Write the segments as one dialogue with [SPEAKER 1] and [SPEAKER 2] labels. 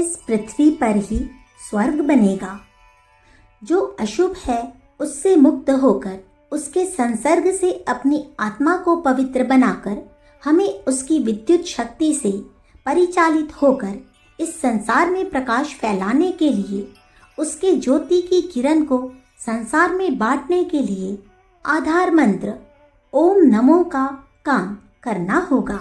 [SPEAKER 1] इस पृथ्वी पर ही स्वर्ग बनेगा। जो अशुभ है उससे मुक्त होकर उसके संसर्ग से अपनी आत्मा को पवित्र बनाकर हमें उसकी विद्युत शक्ति से परिचालित होकर इस संसार में प्रकाश फैलाने के लिए, उसके ज्योति की किरण को संसार में बांटने के लिए आधार मंत्र ओम नमो का काम करना होगा।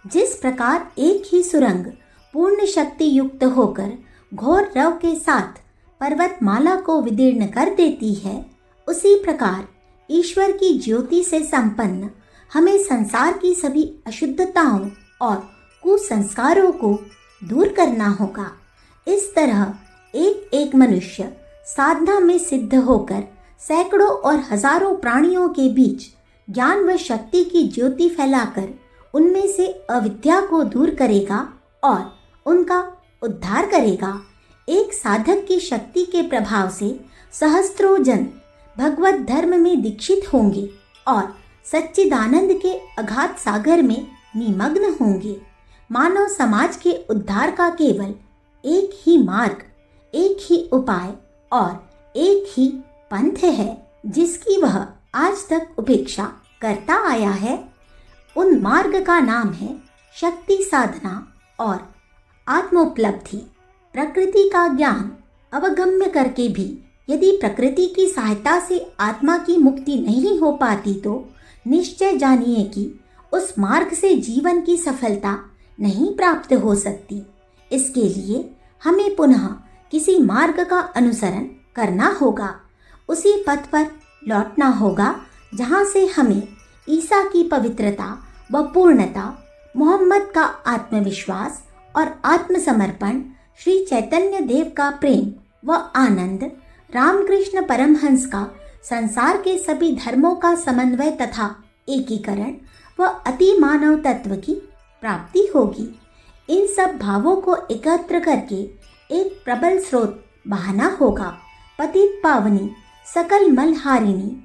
[SPEAKER 1] जिस प्रकार एक ही सुरंग पूर्ण शक्ति युक्त होकर घोर रव के साथ पर्वतमाला को विदीर्ण कर देती है, उसी प्रकार ईश्वर की ज्योति से संपन्न हमें संसार की सभी अशुद्धताओं और कुसंस्कारों को दूर करना होगा। इस तरह एक एक मनुष्य साधना में सिद्ध होकर सैकड़ों और हजारों प्राणियों के बीच ज्ञान व शक्ति की ज्योति फैलाकर उनमें से अविद्या को दूर करेगा और उनका उद्धार करेगा। एक साधक की शक्ति के प्रभाव से सहस्त्रों जन भगवत धर्म में दीक्षित होंगे और सच्चिदानंद के अगाध सागर में निमग्न होंगे। मानव समाज के उद्धार का केवल एक ही मार्ग, एक ही उपाय और एक ही पंथ है जिसकी वह आज तक उपेक्षा करता आया है। उन मार्ग का नाम है शक्ति साधना और आत्मोपलब्धि। प्रकृति का ज्ञान अवगम्य करके भी यदि प्रकृति की सहायता से आत्मा की मुक्ति नहीं हो पाती तो निश्चय जानिए कि उस मार्ग से जीवन की सफलता नहीं प्राप्त हो सकती। इसके लिए हमें पुनः किसी मार्ग का अनुसरण करना होगा, उसी पथ पर लौटना होगा जहाँ से हमें ईसा की पवित्रता व पूर्णता, मोहम्मद का आत्मविश्वास और आत्मसमर्पण, श्री चैतन्य देव का प्रेम व आनंद, रामकृष्ण परमहंस का संसार के सभी धर्मों का समन्वय तथा एकीकरण व अति मानव तत्व की प्राप्ति होगी। इन सब भावों को एकत्र करके एक प्रबल स्रोत बहाना होगा। पतित पावनी सकल मलहारिणी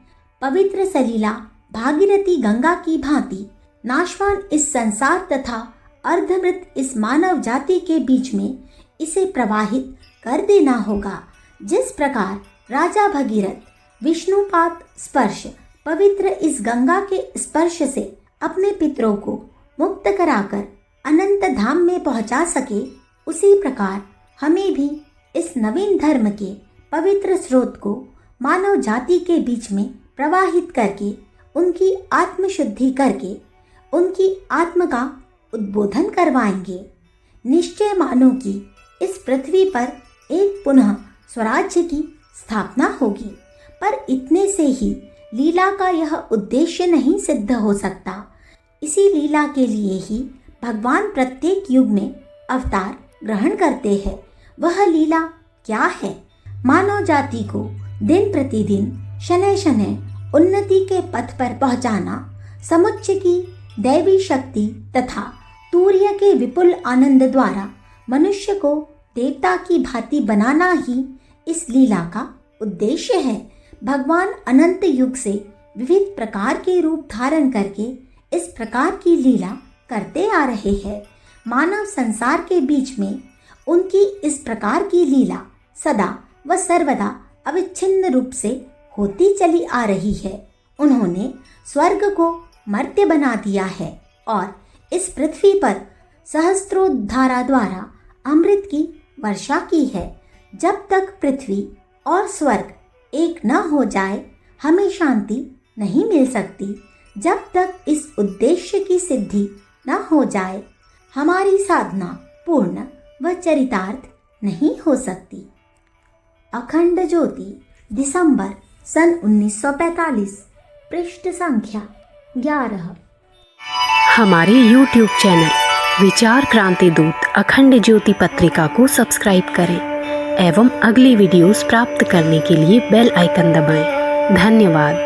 [SPEAKER 1] पवित्र सलीला भागीरथी गंगा की भांति नाशवान इस संसार तथा अर्धमृत इस मानव जाति के बीच में इसे प्रवाहित कर देना होगा। जिस प्रकार राजा भगीरथ विष्णुपात स्पर्श पवित्र इस गंगा के स्पर्श से अपने पितरों को मुक्त कराकर अनंत धाम में पहुंचा सके, उसी प्रकार हमें भी इस नवीन धर्म के पवित्र स्रोत को मानव जाति के बीच में प्रवाहित करके उनकी आत्मशुद्धि करके उनकी आत्म का उद्बोधन करवाएंगे। निश्चय मानो कि इस पृथ्वी पर एक पुनः स्वराज्य की स्थापना होगी, पर इतने से ही लीला का यह उद्देश्य नहीं सिद्ध हो सकता। इसी लीला के लिए ही भगवान प्रत्येक युग में अवतार ग्रहण करते हैं। वह लीला क्या है? मानव जाति को दिन प्रतिदिन शनैः शनैः उन्नति के पथ पर पहुंचाना, समुच्च की दैवी शक्ति तथा तूर्य के विपुल आनंद द्वारा मनुष्य को देवता की भांति बनाना ही इस लीला का उद्देश्य है। भगवान अनंत युग से विविध प्रकार के रूप धारण करके इस प्रकार की लीला करते आ रहे हैं। मानव संसार के बीच में उनकी इस प्रकार की लीला सदा व सर्वदा अविच्छिन्न रूप से होती चली आ रही है। उन्होंने स्वर्ग को मर्त्य बना दिया है और इस पृथ्वी पर सहस्त्रों धारा द्वारा अमृत की वर्षा की है। जब तक पृथ्वी और स्वर्ग एक न हो जाए, हमें शांति नहीं मिल सकती। जब तक इस उद्देश्य की सिद्धि न हो जाए, हमारी साधना पूर्ण व चरितार्थ नहीं हो सकती। अखंड ज्योति, दिसंबर सन 1945, पृष्ठ संख्या 11।
[SPEAKER 2] हमारे YouTube चैनल विचार क्रांति दूत अखंड ज्योति पत्रिका को सब्सक्राइब करें एवं अगली वीडियोस प्राप्त करने के लिए बेल आइकन दबाएं। धन्यवाद।